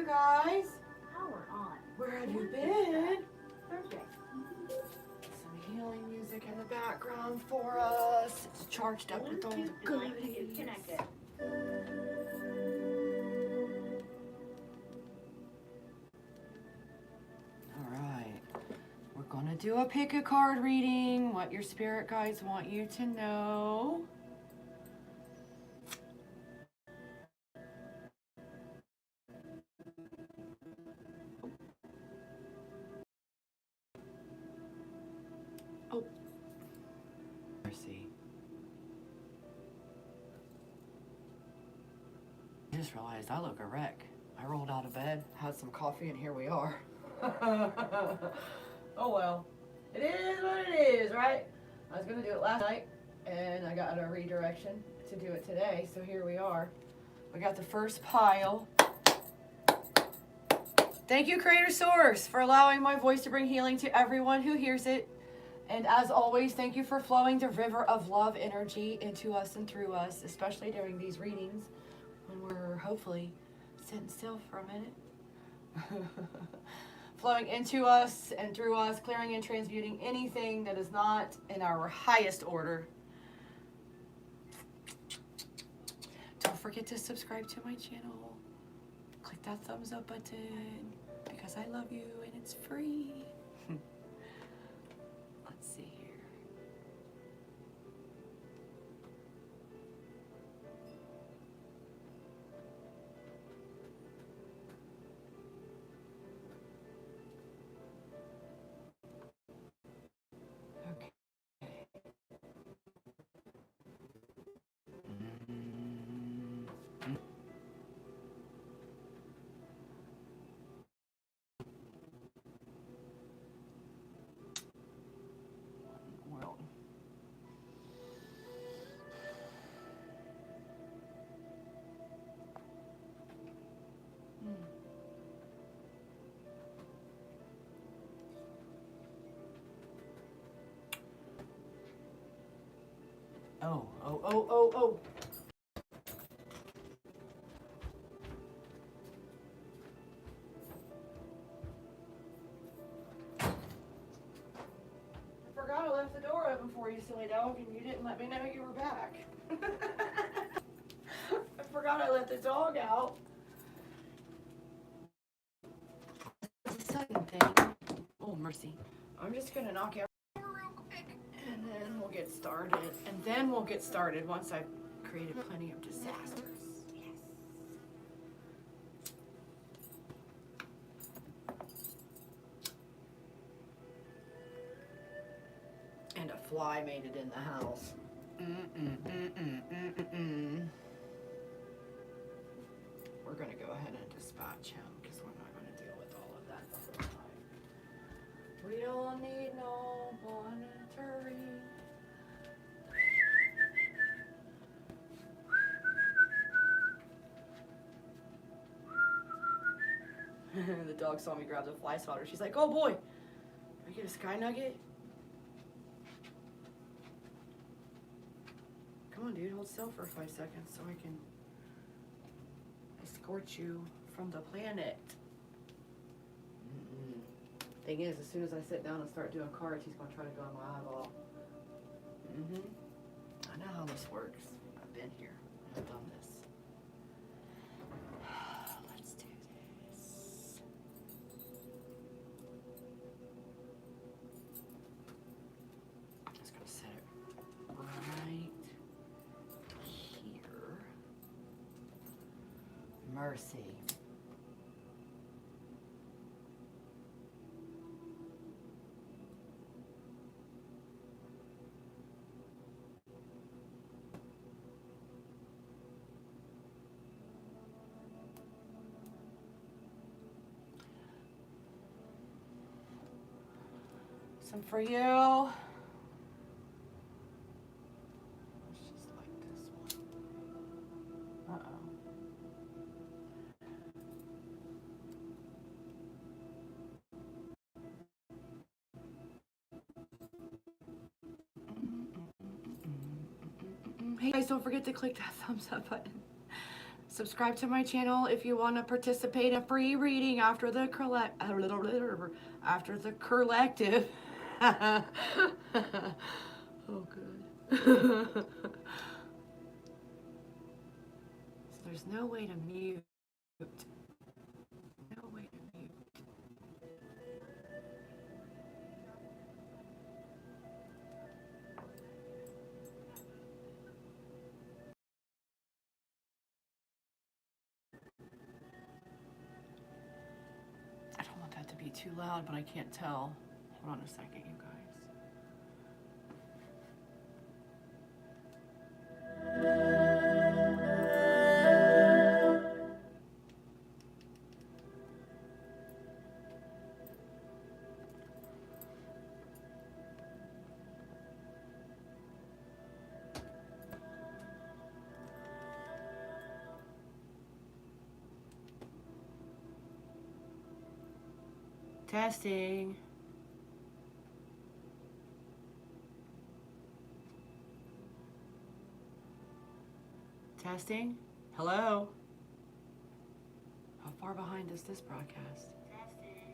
you guys? Power on. Where have you been? Thursday. Some healing music in the background for us. It's charged up with all the goodies. Is connected. All right. We're going to do a pick a card reading. What your spirit guides want you to know. Oh. Mercy. I just realized I look a wreck. I rolled out of bed, had some coffee, and here we are. Oh well. It is what it is, right? I was going to do it last night, and I got a redirection to do it today, so here we are. We got the first pile. Thank you, Creator Source, for allowing my voice to bring healing to everyone who hears it. And as always, thank you for flowing the river of love energy into us and through us, especially during these readings when we're hopefully sitting still for a minute. Flowing into us and through us, clearing and transmuting anything that is not in our highest order. Don't forget to subscribe to my channel. Click that thumbs up button because I love you and it's free. Let's see here. Okay. World. Oh. I forgot I left the door open for you, silly dog, and you didn't let me know you were back. I forgot I let the dog out. It's a sudden thing. Oh, mercy. I'm just going to knock out real quick, and then we'll get started. And then we'll get started once I've created plenty of disasters. Yes. And a fly made it in the house. We're going to go ahead and dispatch him because we're not going to deal with all of that the whole time. We don't need no monitoring. The dog saw me grab the fly swatter. She's like, oh boy, can I get a sky nugget? Come on, dude, hold still for 5 seconds so I can escort you from the planet. Thing is, as soon as I sit down and start doing cards, he's going to try to go on my eyeball. I know how this works. I've been here. I've done this. Let's do this. I'm just going to set it right here. Mercy. Some for you. Let's just like this one. Hey guys, don't forget to click that thumbs up button Subscribe to my channel if you want to participate in a free reading after the collective. Oh, good. So there's no way to mute. No way to mute. I don't want that to be too loud, but I can't tell. Hold on a second, you guys. Testing. Testing. Hello. How far behind is this broadcast? Testing.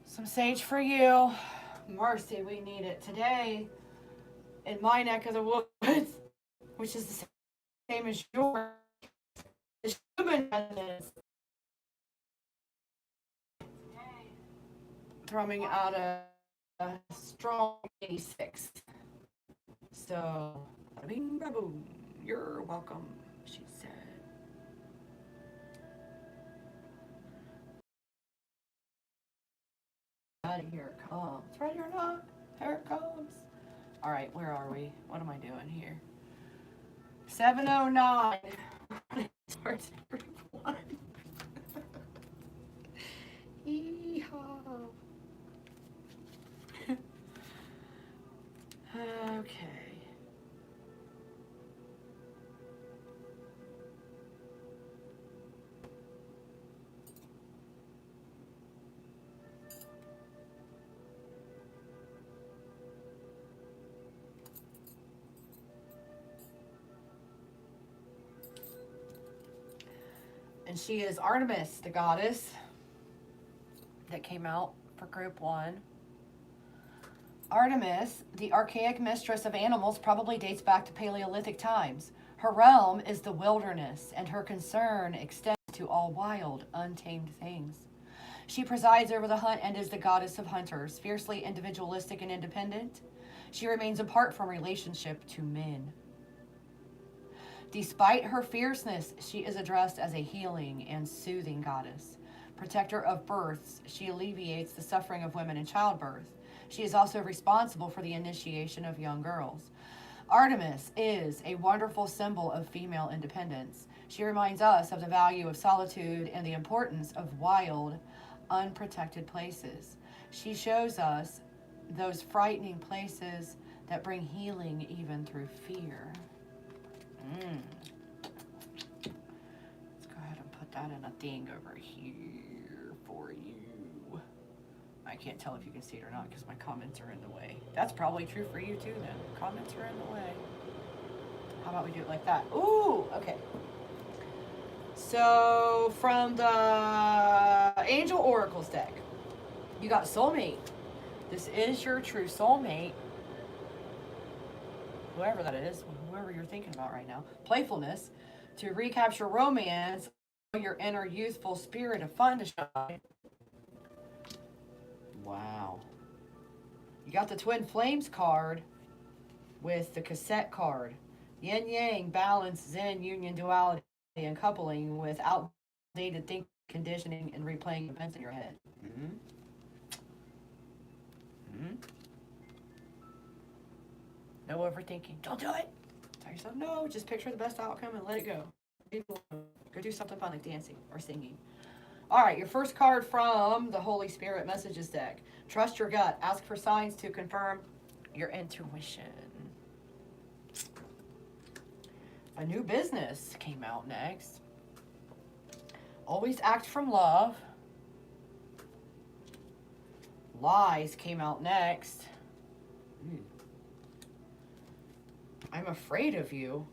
Some sage for you. Mercy, we need it today. In my neck of the woods, which is the same as yours, the human resonance. Thrumming out a strong 86. So, bing, boom, you're welcome, she said. Here it comes. Ready or not, here it comes. All right, where are we? What am I doing here? 7:09. Starts everyone. Yeehaw. Okay. And she is Artemis, the goddess that came out for group 1. Artemis, the archaic mistress of animals, probably dates back to Paleolithic times. Her realm is the wilderness, and her concern extends to all wild, untamed things. She presides over the hunt and is the goddess of hunters, fiercely individualistic and independent. She remains apart from relationship to men. Despite her fierceness, she is addressed as a healing and soothing goddess. Protector of births, she alleviates the suffering of women in childbirth. She is also responsible for the initiation of young girls. Artemis is a wonderful symbol of female independence. She reminds us of the value of solitude and the importance of wild, unprotected places. She shows us those frightening places that bring healing even through fear. Let's go ahead and put that in a thing over here for you. I can't tell if you can see it or not because my comments are in the way. That's probably true for you too then. Comments are in the way. How about we do it like that? Ooh, okay. So from the Angel Oracles deck, you got soulmate. This is your true soulmate. Whoever that is, whoever you're thinking about right now. Playfulness, to recapture romance, your inner youthful spirit of fun to shine. Wow. You got the Twin Flames card with the cassette card. Yin Yang, balance, Zen, union, duality, and coupling with outdated thinking, conditioning, and replaying events in your head. No overthinking. Don't do it. Tell yourself no. Just picture the best outcome and let it go. Go do something fun like dancing or singing. All right, your first card from the Holy Spirit Messages deck. Trust your gut. Ask for signs to confirm your intuition. A new business came out next. Always act from love. Lies came out next. I'm afraid of you.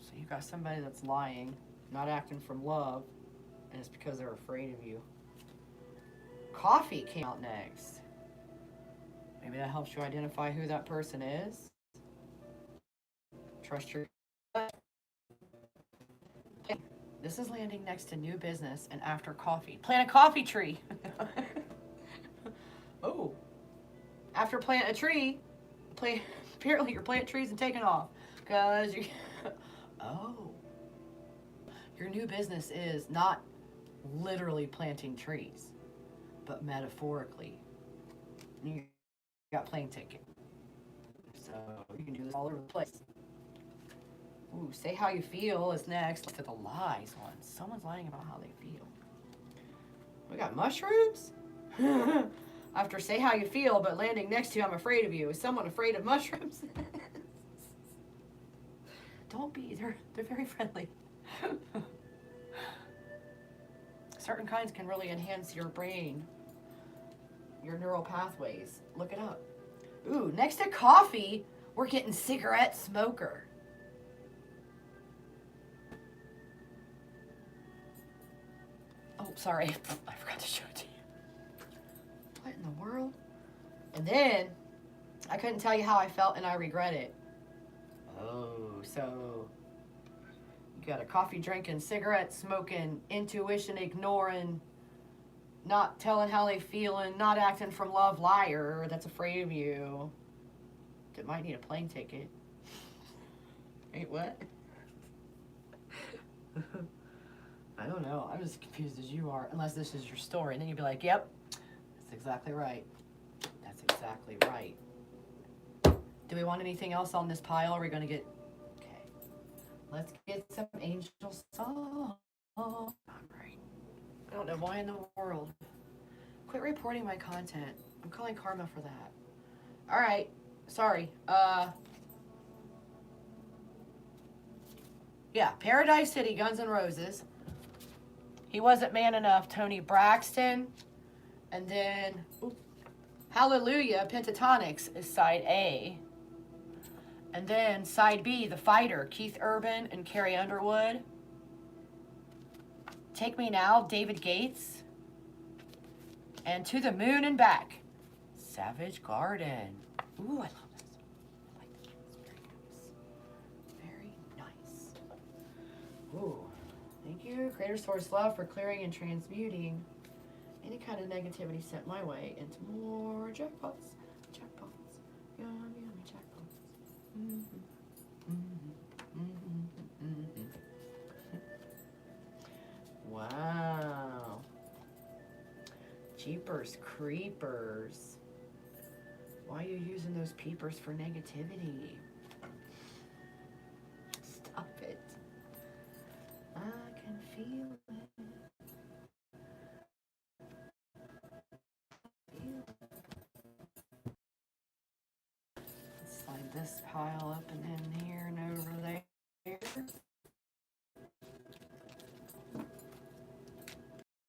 So you got somebody that's lying, not acting from love, and it's because they're afraid of you. Coffee came out next. Maybe that helps you identify who that person is. Trust your gut. Okay. This is landing next to new business and after coffee. Plant a coffee tree. Oh. After plant a tree, apparently you're planting trees and taking off. Because you oh. Your new business is not literally planting trees, but metaphorically. You got plane ticket. So you can do this all over the place. Ooh, say how you feel is next. Look at the lies one. Someone's lying about how they feel. We got mushrooms? After say how you feel, but landing next to you, I'm afraid of you. Is someone afraid of mushrooms? Don't be. They're very friendly. Certain kinds can really enhance your brain, your neural pathways. Look it up. Ooh, next to coffee, we're getting cigarette smoker. Oh, sorry. I forgot to show it to you. What in the world? And then, I couldn't tell you how I felt and I regret it. Oh, so you got a coffee drinking, cigarette smoking, intuition ignoring, not telling how they feeling, not acting from love liar that's afraid of you. That might need a plane ticket. Wait, what? I don't know. I'm as confused as you are, unless this is your story. And then you'd be like, yep, that's exactly right. That's exactly right. Do we want anything else on this pile? Are we going to get... Okay. Let's get some angel song. All right. I don't know why in the world. Quit reporting my content. I'm calling karma for that. All right. Sorry. Yeah, Paradise City, Guns N' Roses. He Wasn't Man Enough, Tony Braxton. And then Hallelujah, Pentatonics is side A. And then side B, The Fighter, Keith Urban and Carrie Underwood. Take Me Now, David Gates. And To the Moon and Back, Savage Garden. Ooh, I love this. I like this. It's very nice. Very nice. Ooh, thank you, Creator Source Love, for clearing and transmuting any kind of negativity sent my way into more jackpots. Jackpots. Yum, yummy jackpots. Wow. Jeepers creepers. Why are you using those peepers for negativity? Stop it. I can feel it. Let's slide this pile up and in here and over there.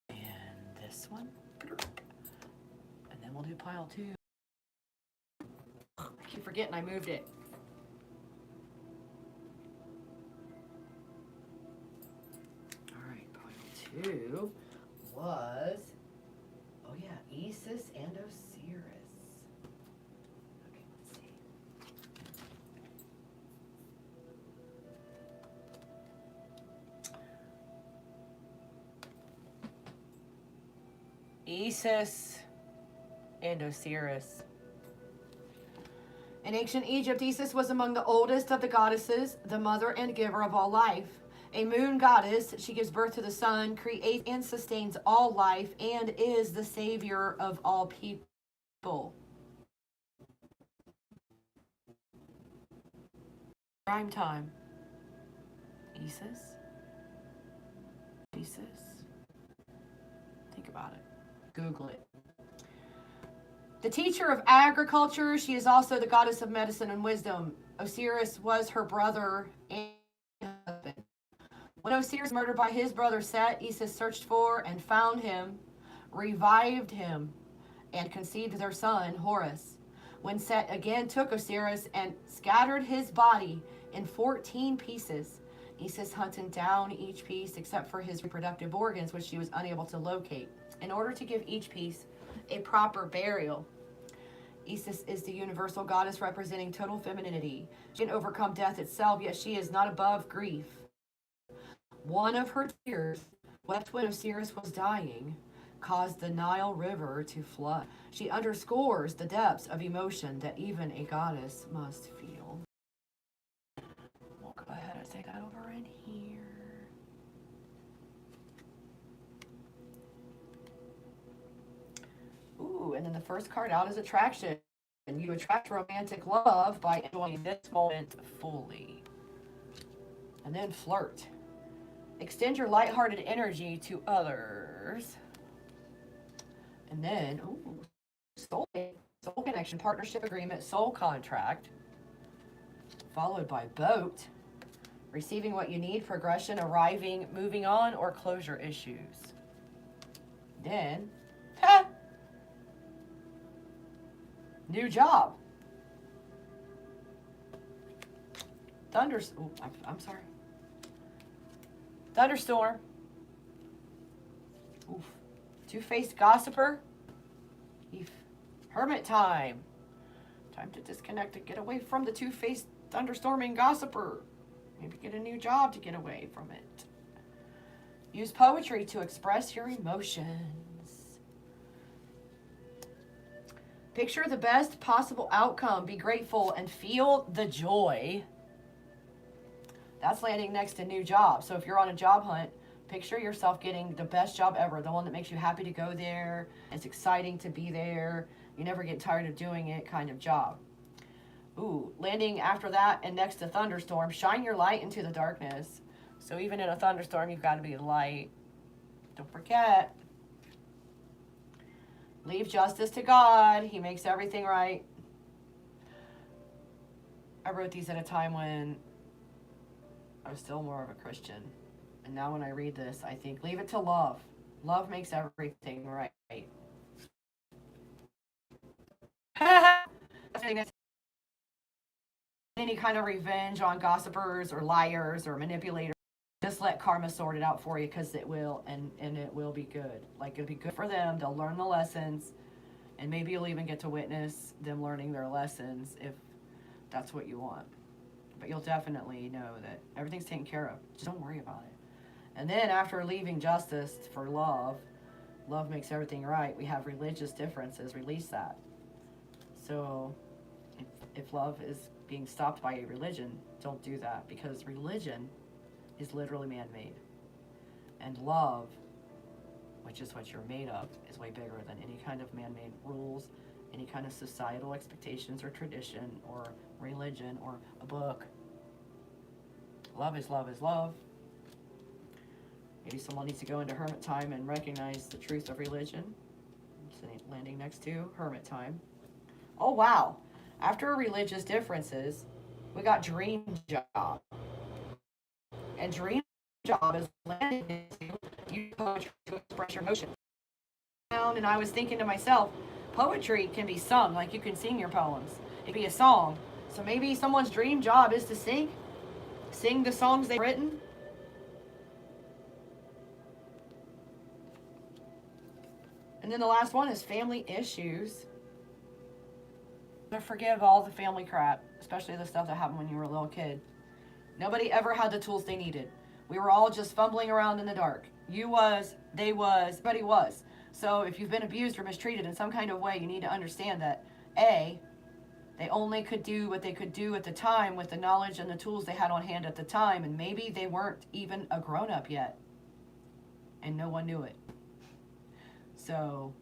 And this one. And then we'll do pile 2. I keep forgetting I moved it. All right, pile 2 was, oh yeah, Isis and Osiris. Okay, let's see. Isis and Osiris. In ancient Egypt, Isis was among the oldest of the goddesses, the mother and giver of all life. A moon goddess, she gives birth to the sun, creates and sustains all life, and is the savior of all people. Prime time. Isis? Isis? Think about it. Google it. The teacher of agriculture, she is also the goddess of medicine and wisdom. Osiris was her brother and husband. When Osiris was murdered by his brother Set, Isis searched for and found him, revived him, and conceived their son, Horus. when Set again took Osiris and scattered his body in 14 pieces, Isis hunted down each piece except for his reproductive organs, which she was unable to locate, in order to give each piece a proper burial. Isis is the universal goddess representing total femininity. She can overcome death itself, yet she is not above grief. One of her tears, wept when Osiris was dying, caused the Nile River to flood. She underscores the depths of emotion that even a goddess must feel. We'll go ahead and take that over in here. Ooh, and then the first card out is attraction. And you attract romantic love by enjoying this moment fully. And then flirt. Extend your lighthearted energy to others. And then, ooh, soul connection, partnership agreement, soul contract. Followed by boat. Receiving what you need, progression, arriving, moving on, or closure issues. Then, new job. I'm sorry. Thunderstorm. Oof. Two-faced gossiper. Eef. Hermit time. Time to disconnect and get away from the two-faced thunderstorming gossiper. Maybe get a new job to get away from it. Use poetry to express your emotions. Picture the best possible outcome. Be grateful and feel the joy. That's landing next to new job. So if you're on a job hunt, picture yourself getting the best job ever, the one that makes you happy to go there. It's exciting to be there. You never get tired of doing it kind of job. Ooh, landing after that and next to thunderstorm, shine your light into the darkness. So even in a thunderstorm, you've got to be the light. Don't forget. Leave justice to God. He makes everything right. I wrote these at a time when I was still more of a Christian. And now when I read this, I think, leave it to love. Love makes everything right. Any kind of revenge on gossipers or liars or manipulators, just let karma sort it out for you, because it will, and it will be good. Like, it'll be good for them. They'll learn the lessons, and maybe you'll even get to witness them learning their lessons if that's what you want. But you'll definitely know that everything's taken care of. Just don't worry about it. And then after leaving justice for love, love makes everything right. We have religious differences. Release that. So if love is being stopped by a religion, don't do that, because religion is literally man-made. And love, which is what you're made of, is way bigger than any kind of man-made rules, any kind of societal expectations or tradition or religion or a book. Love is love is love. Maybe someone needs to go into hermit time and recognize the truth of religion. It's landing next to hermit time. Oh, wow. After religious differences, we got dream job. And dream job is landing into use poetry to express your emotions. And I was thinking to myself, poetry can be sung, like you can sing your poems. It can be a song. So maybe someone's dream job is to sing the songs they've written. And then the last one is family issues. Forgive all the family crap, especially the stuff that happened when you were a little kid. Nobody ever had the tools they needed. We were all just fumbling around in the dark. You was, they was, everybody was. So if you've been abused or mistreated in some kind of way, you need to understand that A, they only could do what they could do at the time with the knowledge and the tools they had on hand at the time, and maybe they weren't even a grown-up yet, and no one knew it. So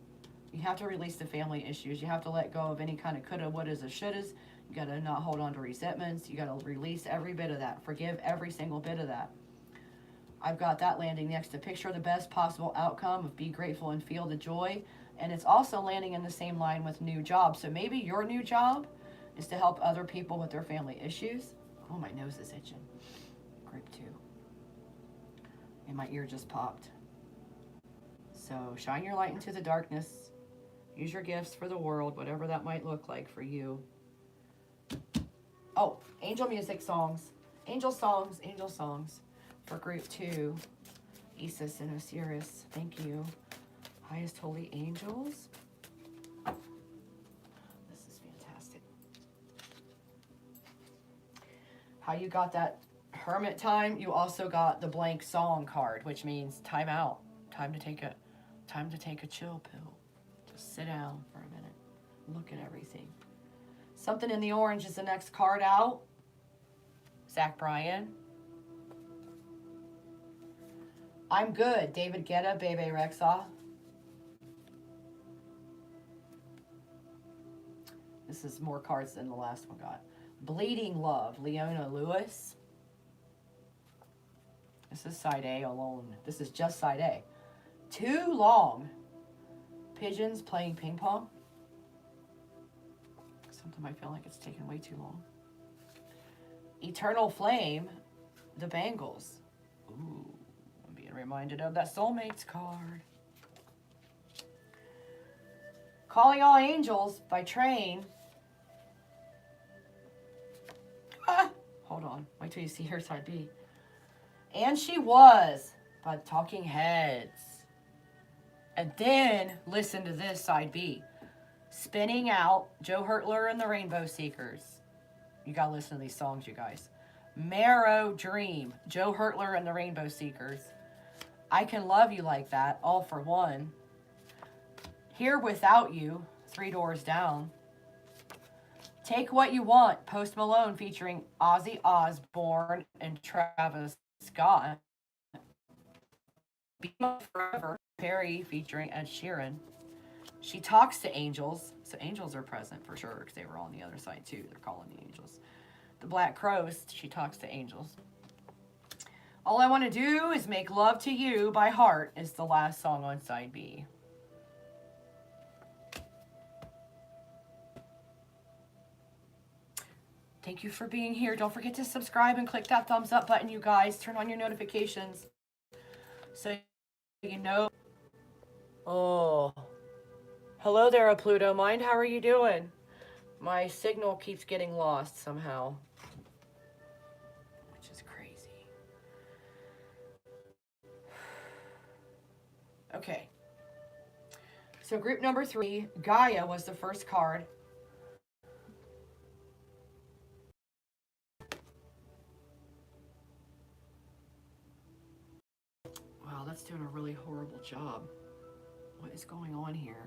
you have to release the family issues. You have to let go of any kind of coulda, wouldas, or shouldas. You got to not hold on to resentments. You got to release every bit of that. Forgive every single bit of that. I've got that landing next to picture the best possible outcome of be grateful and feel the joy. And it's also landing in the same line with new job. So maybe your new job is to help other people with their family issues. Oh, my nose is itching. Grip 2. And my ear just popped. So shine your light into the darkness. Use your gifts for the world, whatever that might look like for you. Oh, angel music songs. Angel songs, angel songs. For group 2, Isis and Osiris. Thank you. Highest holy angels. This is fantastic. How you got that hermit time? You also got the blank song card, which means time out. Time to take a chill pill. Just sit down for a minute. Look at everything. Something in the orange is the next card out. Zach Bryan. I'm good. David Guetta, Bebe Rexha. This is more cards than the last one got. Bleeding Love, Leona Lewis. This is side A alone. This is just side A. Too long. Pigeons playing ping pong. Something might feel like it's taken way too long. Eternal Flame, the Bangles. Ooh, I'm being reminded of that Soulmates card. Calling All Angels by Train. Ah, hold on. Wait till you see her side B. And She Was by Talking Heads. And then listen to this side B. Spinning Out, Joe Hertler and the Rainbow Seekers. You gotta listen to these songs, you guys. Marrow Dream, Joe Hertler and the Rainbow Seekers. I Can Love You Like That, All for One. Here Without You, Three Doors Down. Take What You Want, Post Malone featuring Ozzy Osbourne and Travis Scott. Be My Forever, Perry featuring Ed Sheeran. She Talks to Angels. So angels are present for sure because they were on the other side too. They're calling the angels. The Black Crows, She Talks to Angels. All I Want to Do Is Make Love to You by Heart is the last song on side B. Thank you for being here. Don't forget to subscribe and click that thumbs up button, you guys. Turn on your notifications so you know. Oh. Hello there, Pluto Mind. How are you doing? My signal keeps getting lost somehow, which is crazy. Okay. So group number 3, Gaia was the first card. Wow, that's doing a really horrible job. What is going on here?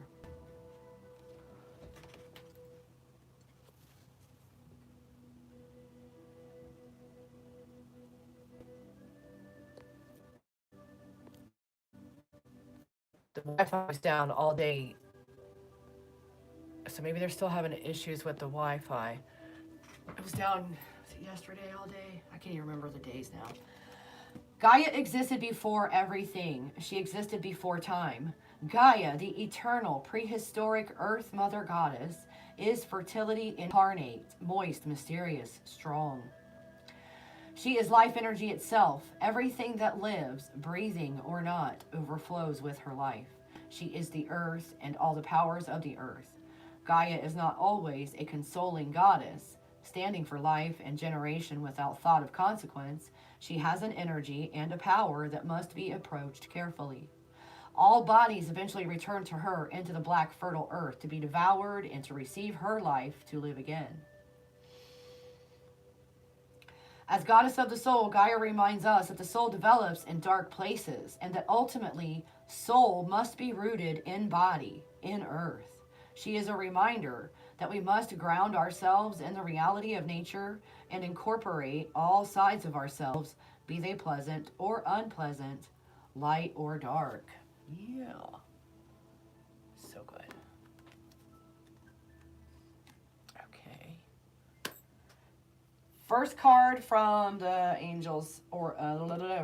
The Wi-Fi was down all day. So maybe they're still having issues with the Wi-Fi. It was down yesterday all day. I can't even remember the days now. Gaia existed before everything. She existed before time. Gaia, the eternal, prehistoric Earth Mother Goddess, is fertility incarnate, moist, mysterious, strong. She is life energy itself. Everything that lives, breathing or not, overflows with her life. She is the earth and all the powers of the earth. Gaia is not always a consoling goddess, standing for life and generation without thought of consequence. She has an energy and a power that must be approached carefully. All bodies eventually return to her into the black fertile earth to be devoured and to receive her life to live again. As goddess of the soul, Gaia reminds us that the soul develops in dark places and that ultimately soul must be rooted in body, in earth. She is a reminder that we must ground ourselves in the reality of nature and incorporate all sides of ourselves, be they pleasant or unpleasant, light or dark. Yeah. So good. Okay. First card from the angels, or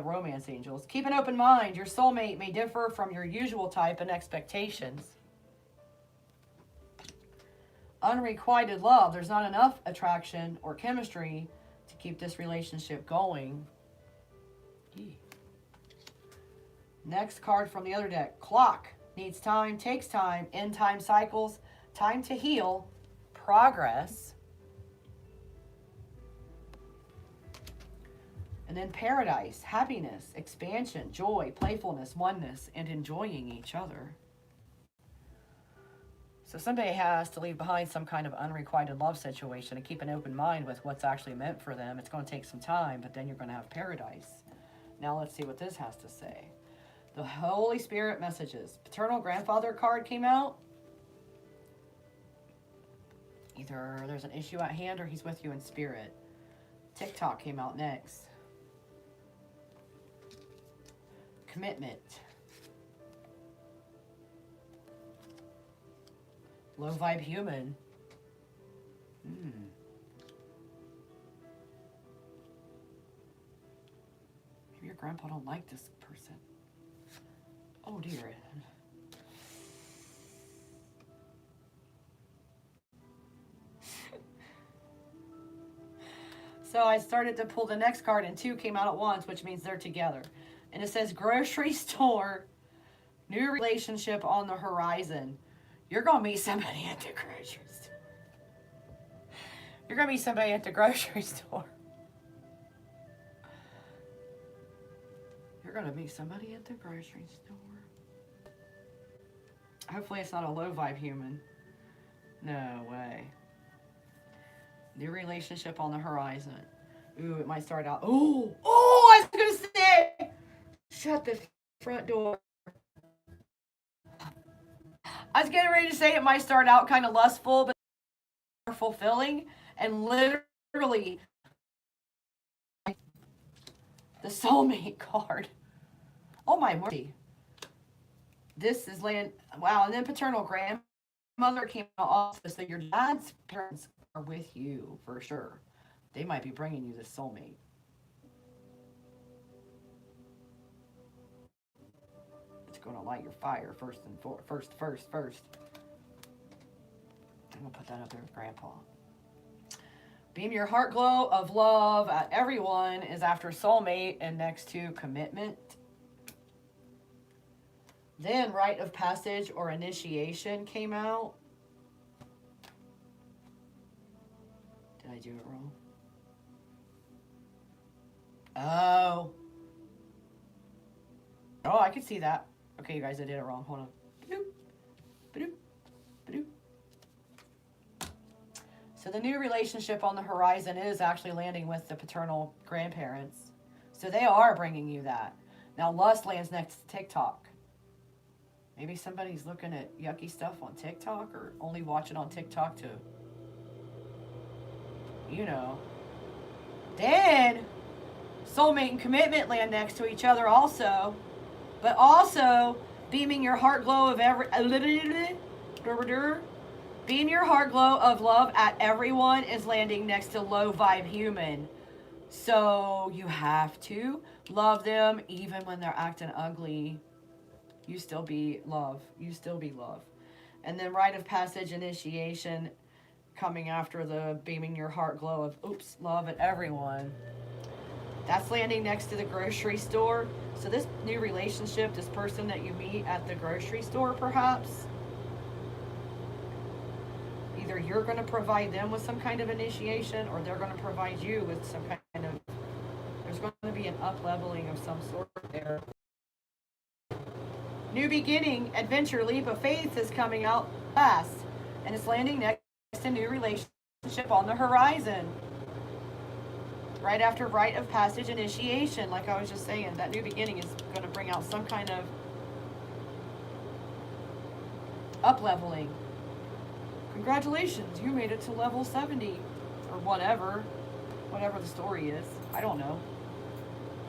romance angels. Keep an open mind. Your soulmate may differ from your usual type and expectations. Unrequited love. There's not enough attraction or chemistry to keep this relationship going. Next card from the other deck. Clock. Needs time, takes time, end time cycles, time to heal, progress, and then paradise, happiness, expansion, joy, playfulness, oneness, and enjoying each other. So somebody has to leave behind some kind of unrequited love situation and keep an open mind with what's actually meant for them. It's going to take some time, but then you're going to have paradise. Now let's see what this has to say. The Holy Spirit messages. Paternal grandfather card came out. Either there's an issue at hand or he's with you in spirit. TikTok came out next. Commitment. Low vibe human. Maybe your grandpa don't like this person. Oh dear. So I started to pull the next card and two came out at once, which means they're together. And it says grocery store, new relationship on the horizon. You're going to meet somebody at the grocery store. You're going to meet somebody at the grocery store. You're going to meet somebody at the grocery store. Hopefully it's not a low vibe human. No way. New relationship on the horizon. Ooh, it might start out. Oh, I was going to say. Shut the front door. I was getting ready to say it might start out kind of lustful, but fulfilling. And literally, the soulmate card. Oh my mercy. This is land. Wow. And then paternal grandmother came out also. So your dad's parents are with you for sure. They might be bringing you this soulmate. It's going to light your fire first. I'm going to put that up there with Grandpa. Beam your heart glow of love at everyone is after soulmate and next to commitment. Then rite of passage or initiation came out. Did I do it wrong? Oh, I could see that. Okay, you guys, I did it wrong. Hold on. Ba-doop, ba-doop, ba-doop. So the new relationship on the horizon is actually landing with the paternal grandparents. So they are bringing you that. Now lust lands next to TikTok. Maybe somebody's looking at yucky stuff on TikTok or only watching on TikTok to, Then soulmate and commitment land next to each other also. But also, beaming your heart glow of beam your heart glow of love at everyone is landing next to low vibe human. So you have to love them even when they're acting ugly. You still be love. And then rite of passage initiation coming after the beaming your heart glow of love at everyone. That's landing next to the grocery store. So this new relationship, this person that you meet at the grocery store perhaps, either you're going to provide them with some kind of initiation or they're going to provide you with some kind of, there's going to be an up-leveling of some sort there. New beginning, adventure, leap of faith is coming out last. And it's landing next to new relationship on the horizon. Right after rite of passage initiation, like I was just saying, that new beginning is going to bring out some kind of up-leveling. Congratulations, you made it to level 70. Or whatever the story is. I don't know.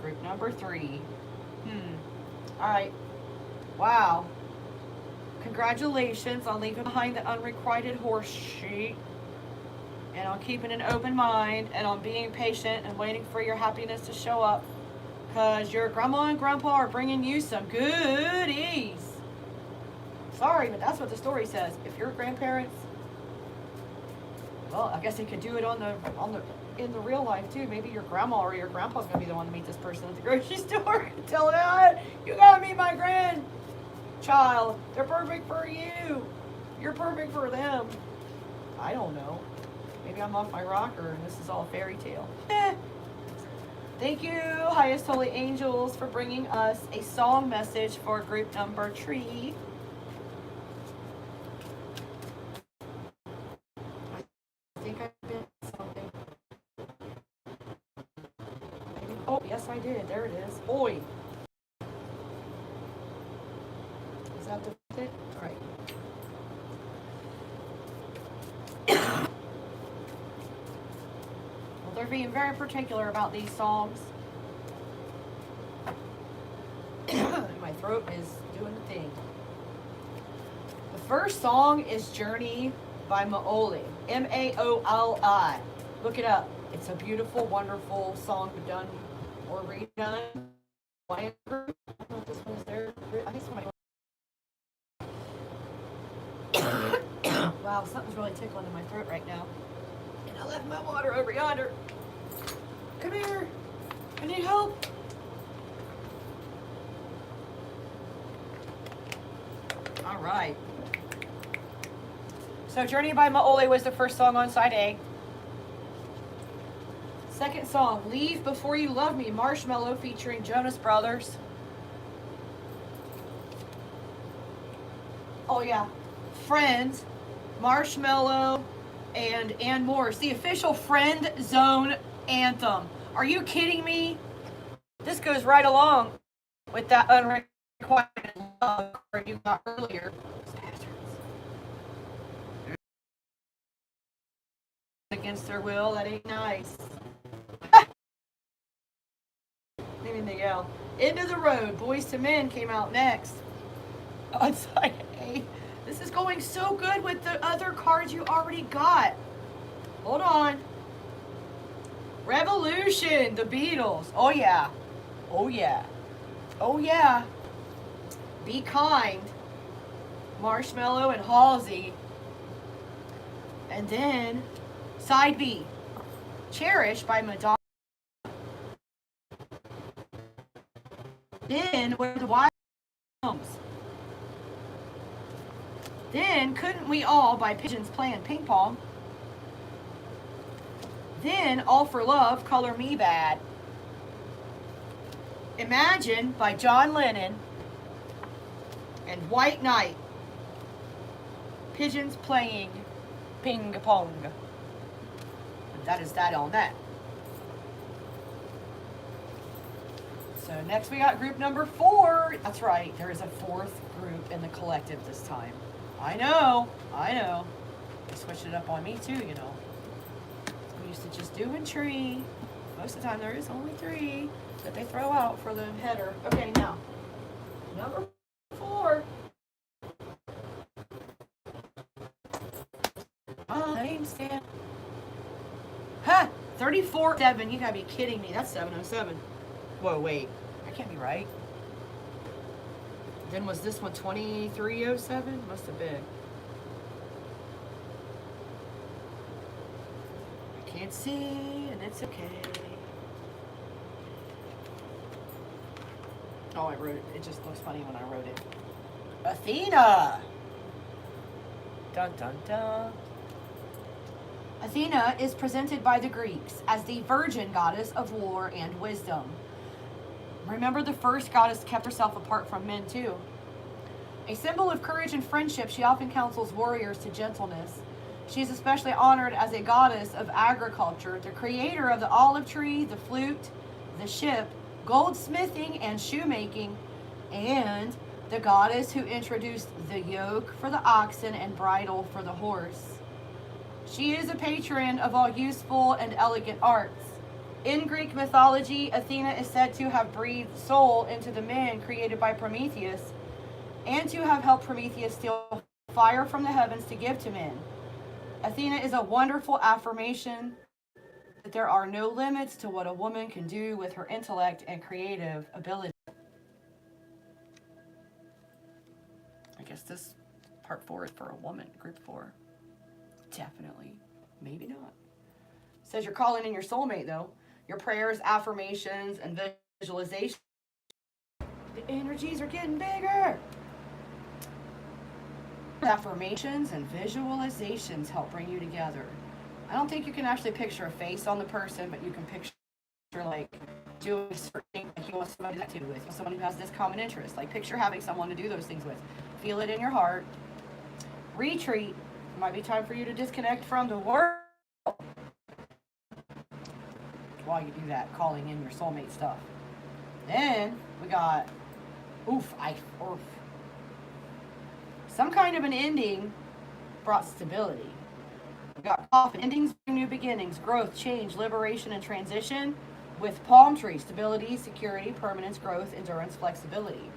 Group number 3. Alright. Wow. Congratulations on leaving behind the unrequited horse shit. And on keeping an open mind and on being patient and waiting for your happiness to show up. Because your grandma and grandpa are bringing you some goodies. Sorry, but that's what the story says. If your grandparents, well, I guess they could do it in the real life too. Maybe your grandma or your grandpa's gonna be the one to meet this person at the grocery store and tell them, you gotta meet my grandchild. child. They're perfect for you. You're perfect for them. I don't know. Maybe I'm off my rocker and this is all a fairy tale. Thank you, highest holy angels, for bringing us a song message for group number 3. I think I did something. Oh, yes, I did. There it is. Oi. Is that the it? All right. Well, they're being very particular about these songs. My throat is doing the thing. The first song is Journey by Maoli. M-A-O-L-I. Look it up. It's a beautiful, wonderful song done or redone. I don't know if this one is there. I think somebody. Wow, something's really tickling in my throat right now. And I left my water over yonder. Come here. I need help. All right. So Journey by Maoli was the first song on side A. Second song, Leave Before You Love Me, Marshmello featuring Jonas Brothers. Oh yeah, Friends, Marshmello, and more. It's the official Friend Zone anthem. Are you kidding me? This goes right along with that unrequited love you got earlier. Against their will, that ain't nice. Maybe Miguel. Into the Road, Boys to Men came out next. On side A. This is going so good with the other cards you already got. Hold on. Revolution, the Beatles. Oh yeah. Oh yeah. Oh yeah. Be Kind, Marshmello and Halsey. And then side B, Cherish by Madonna. Then Where the Wild Comes. Then Couldn't We All by Pigeons Playing Ping Pong. Then All for Love, Color Me Bad. Imagine by John Lennon. And White Knight, Pigeons Playing Ping Pong. That is that on that. So next we got group number 4. That's right, there is a 4th group in the collective this time. I know. They switched it up on me too, you know. We used to just doing tree. Most of the time there is only 3 that they throw out for the header. Okay, now, number 4. I'm stand. Huh, 34.7. You gotta be kidding me. That's 707. Whoa, wait. That can't be right. Then was this one 2307? Must have been. I can't see, and it's okay. Oh, I wrote it. It just looks funny when I wrote it. Athena! Dun dun dun. Athena is presented by the Greeks as the virgin goddess of war and wisdom. Remember, the first goddess kept herself apart from men too. A symbol of courage and friendship, she often counsels warriors to gentleness. She is especially honored as a goddess of agriculture, the creator of the olive tree, the flute, the ship, goldsmithing and shoemaking, and the goddess who introduced the yoke for the oxen and bridle for the horse. She is a patron of all useful and elegant arts. In Greek mythology, Athena is said to have breathed soul into the men created by Prometheus, and to have helped Prometheus steal fire from the heavens to give to men. Athena is a wonderful affirmation that there are no limits to what a woman can do with her intellect and creative ability. I guess this part 4 is for a woman, group 4. Definitely. Maybe not. It says you're calling in your soulmate, though. Your prayers, affirmations, and visualization. The energies are getting bigger. affirmations and visualizations help bring you together. I don't think you can actually picture a face on the person, but you can picture like doing certain things like you want somebody to do with, someone who has this common interest. Like picture having someone to do those things with. Feel it in your heart. Retreat. It might be time for you to disconnect from the world while you do that, calling in your soulmate stuff. Then we got some kind of an ending brought stability. We got coffin. Endings bring new beginnings, growth, change, liberation, and transition. With palm tree, stability, security, permanence, growth, endurance, flexibility.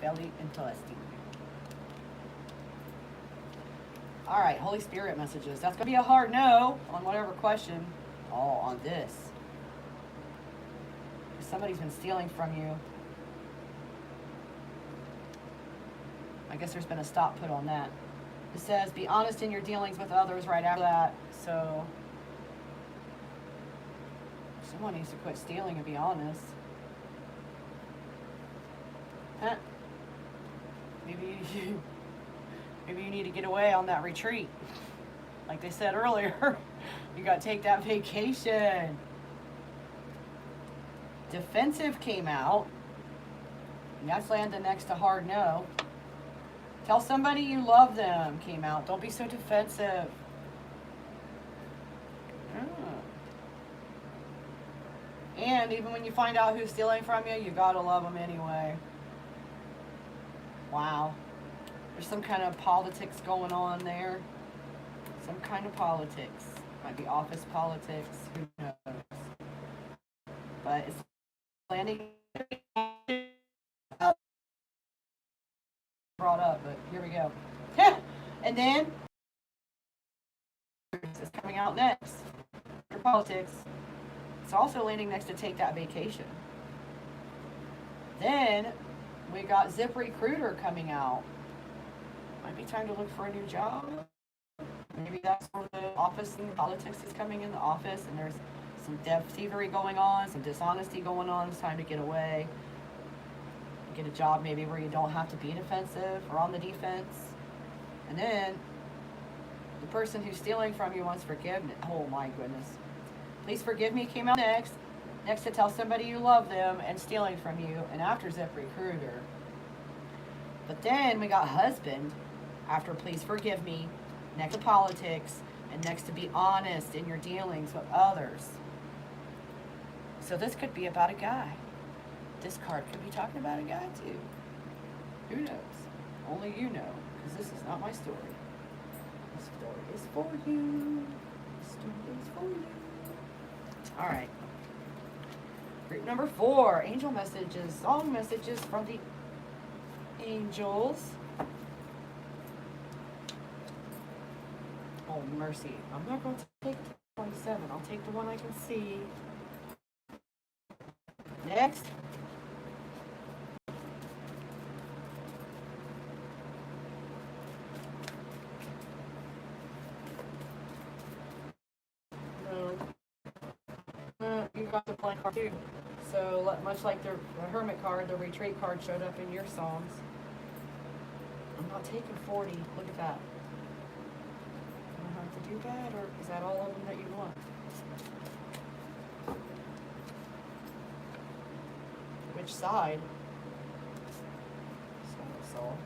Very interesting. All right, Holy Spirit messages. That's going to be a hard no on whatever question. Oh, on this. Somebody's been stealing from you. I guess there's been a stop put on that. It says, be honest in your dealings with others right after that. So, someone needs to quit stealing and be honest. Huh? Maybe you need to get away on that retreat. Like they said earlier, you got to take that vacation. Defensive came out. And that's landed next to hard no. Tell somebody you love them came out. Don't be so defensive. And even when you find out who's stealing from you, you gotta love them anyway. Wow. There's some kind of politics going on there. Some kind of politics. Might be office politics. Who knows? But it's landing brought up, but here we go. And then it's coming out next. Your politics. It's also landing next to take that vacation. Then we got ZipRecruiter coming out. Might be time to look for a new job. Maybe that's where the office and politics is coming in the office, and there's some thievery going on, some dishonesty going on. It's time to get away. Get a job maybe where you don't have to be defensive or on the defense. And then the person who's stealing from you wants forgiveness. Oh my goodness. Please forgive me came out next. Next to tell somebody you love them and stealing from you. And after ZipRecruiter. But then we got husband after please forgive me. Next to politics. And next to be honest in your dealings with others. So this could be about a guy. This card could be talking about a guy too. Who knows? Only you know, because this is not my story. This story is for you. This story is for you. All right. Group number 4, angel messages, song messages from the angels. Oh, mercy. I'm not going to take 27. I'll take the one I can see. Next. You got the blank card too. So much like the hermit card, the retreat card showed up in your songs. I'm not taking 40. Look at that. I have to do better. Is that all of them that you want? Which side? So.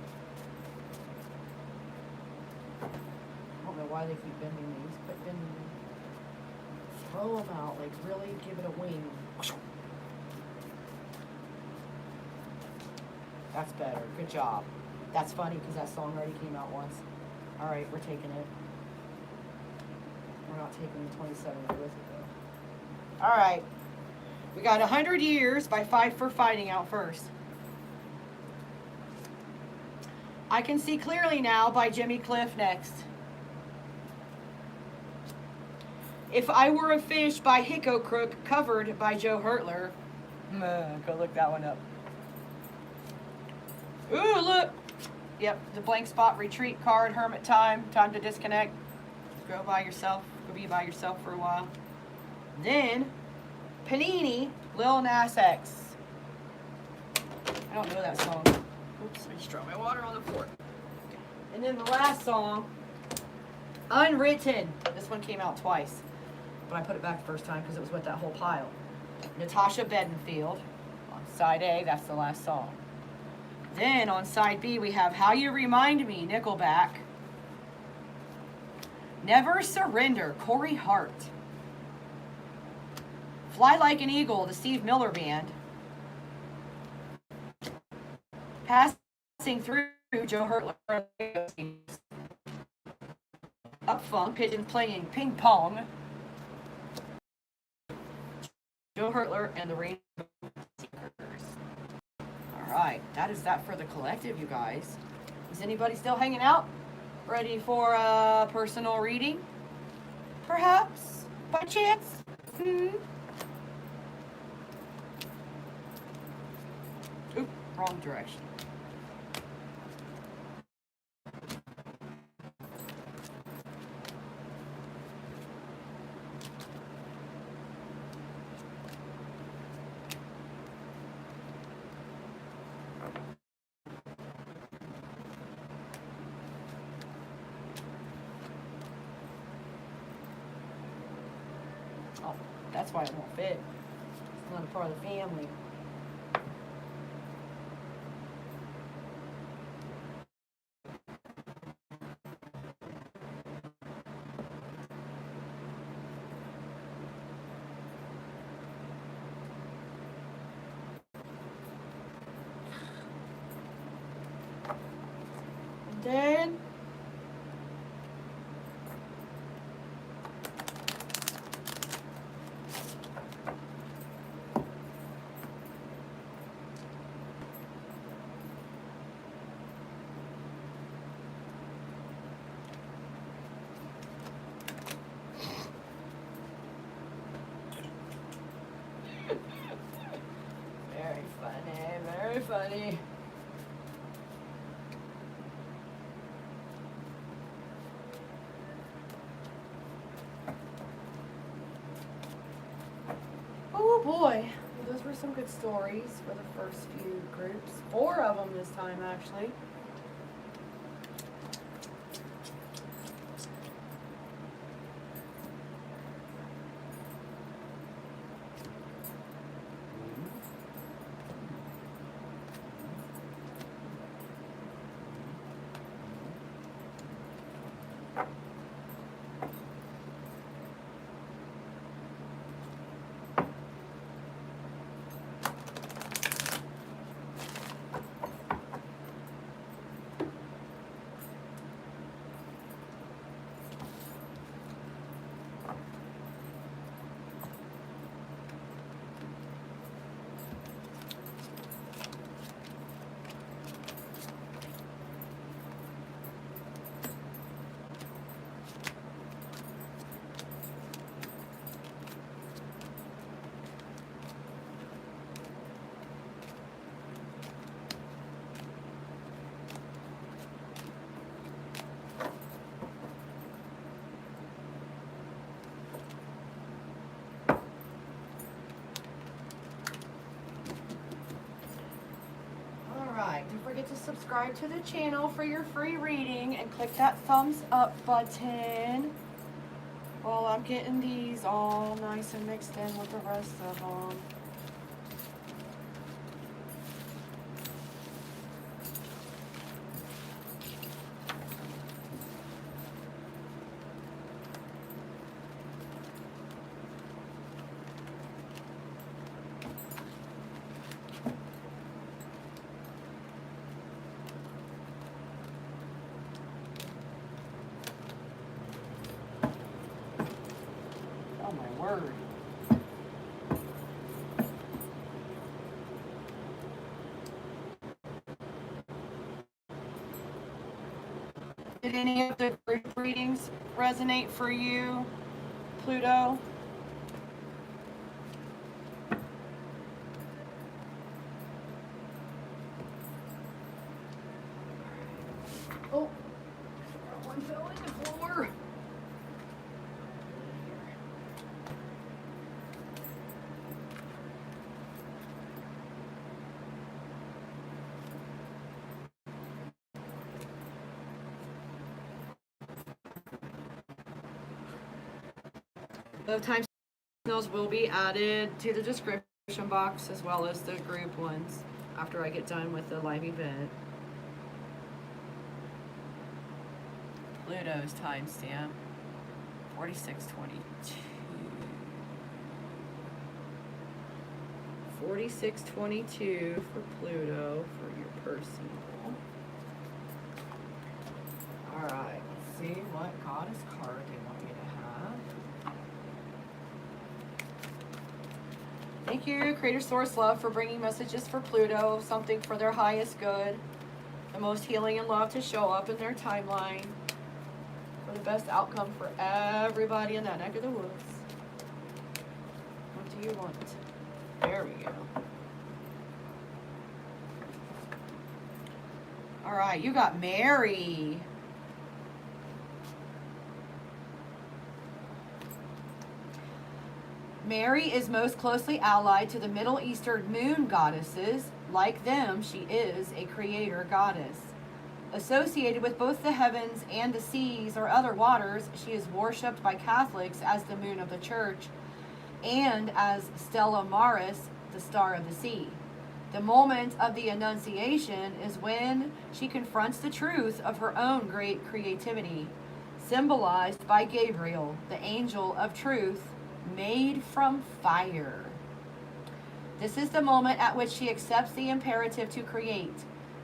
I don't know why they keep bending these, but bending them. Throw them out, like really give it a wing. That's better. Good job. That's funny because that song already came out once. All right, we're taking it. We're not taking the 27 with it though. All right. We got 100 Years by Fight for Fighting out first. I Can See Clearly Now by Jimmy Cliff next. If I Were a Fish by Hicko Crook, covered by Joe Hertler. Go look that one up. Ooh, look. Yep, the blank spot retreat card, hermit time to disconnect. Go by yourself. Go be by yourself for a while. Then, Panini, Lil Nas X. I don't know that song. Oops, I just dropped my water on the floor. And then the last song, Unwritten. This one came out twice, but I put it back the first time because it was with that whole pile. Natasha Bedingfield. On side A, that's the last song. Then on side B, we have How You Remind Me, Nickelback. Never Surrender, Corey Hart. Fly Like an Eagle, the Steve Miller Band. Passing Through, Joe Hurtler. Up Funk, Pigeon Playing Ping Pong. Joe Hurtler and the Rainbow Seekers. Alright, that is that for the collective, you guys. Is anybody still hanging out? Ready for a personal reading? Perhaps? By chance? Oop, wrong direction. Oh, that's why it won't fit. It's not a part of the family. Then very funny, very funny. Oh boy, well, those were some good stories for the first few groups. 4 of them this time, actually. Don't forget to subscribe to the channel for your free reading and click that thumbs up button while I'm getting these all nice and mixed in with the rest of them. Oh my word. Did any of the group readings resonate for you, Pluto? Oh, one fell in the floor. The time signals will be added to the description box as well as the group ones after I get done with the live event. Pluto's timestamp 4622. 4622 for Pluto for your personal. Alright, let's see what goddess card they want me to have. Thank you, Creator Source Love, for bringing messages for Pluto, something for their highest good, the most healing and love to show up in their timeline, for the best outcome for everybody in that neck of the woods. What do you want? There we go. All right, you got Mary. Mary is most closely allied to the Middle Eastern moon goddesses. Like them, she is a creator goddess. Associated with both the heavens and the seas or other waters, she is worshipped by Catholics as the moon of the church and as Stella Maris, the star of the sea. The moment of the Annunciation is when she confronts the truth of her own great creativity, symbolized by Gabriel, the angel of truth, made from fire. This is the moment at which she accepts the imperative to create,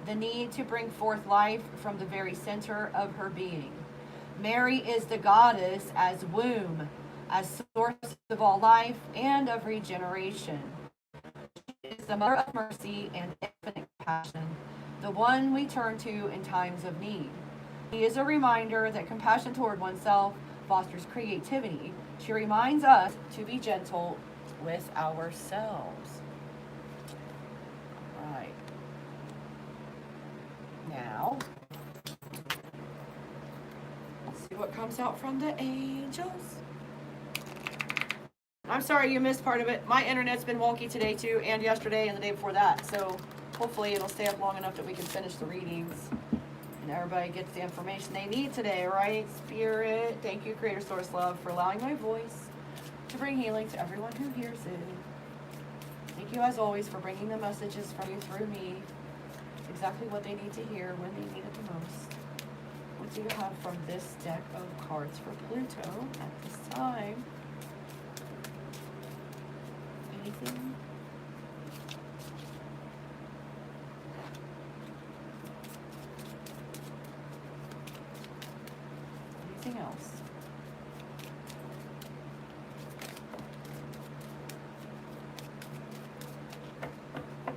the need to bring forth life from the very center of her being. Mary is the goddess as womb, as source of all life and of regeneration. She is the mother of mercy and infinite compassion, the one we turn to in times of need. She is a reminder that compassion toward oneself fosters creativity. She reminds us to be gentle with ourselves. Right. Now, let's see what comes out from the angels. I'm sorry you missed part of it. My internet's been wonky today too, and yesterday and the day before that. So hopefully it'll stay up long enough that we can finish the readings and everybody gets the information they need today, right? Spirit, thank you, Creator Source Love, for allowing my voice to bring healing to everyone who hears it. Thank you, as always, for bringing the messages from you through me, exactly what they need to hear when they need it the most. What do you have from this deck of cards for Pluto at this time? Anything? Anything else?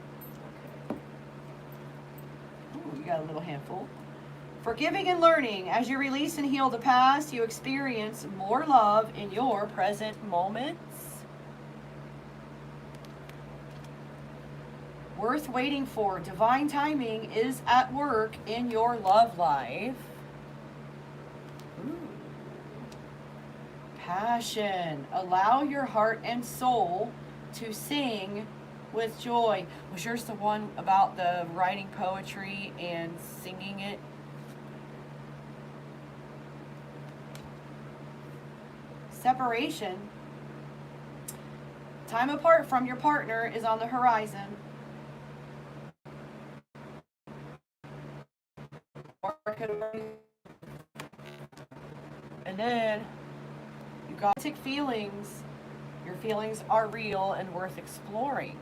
Okay. Ooh, you got a little handful. Forgiving and learning. As you release and heal the past, you experience more love in your present moments. Worth waiting for. Divine timing is at work in your love life. Ooh. Passion. Allow your heart and soul to sing with joy. Was yours the one about the writing poetry and singing it? Separation. Time apart from your partner is on the horizon. And then you got romantic feelings. Your feelings are real and worth exploring.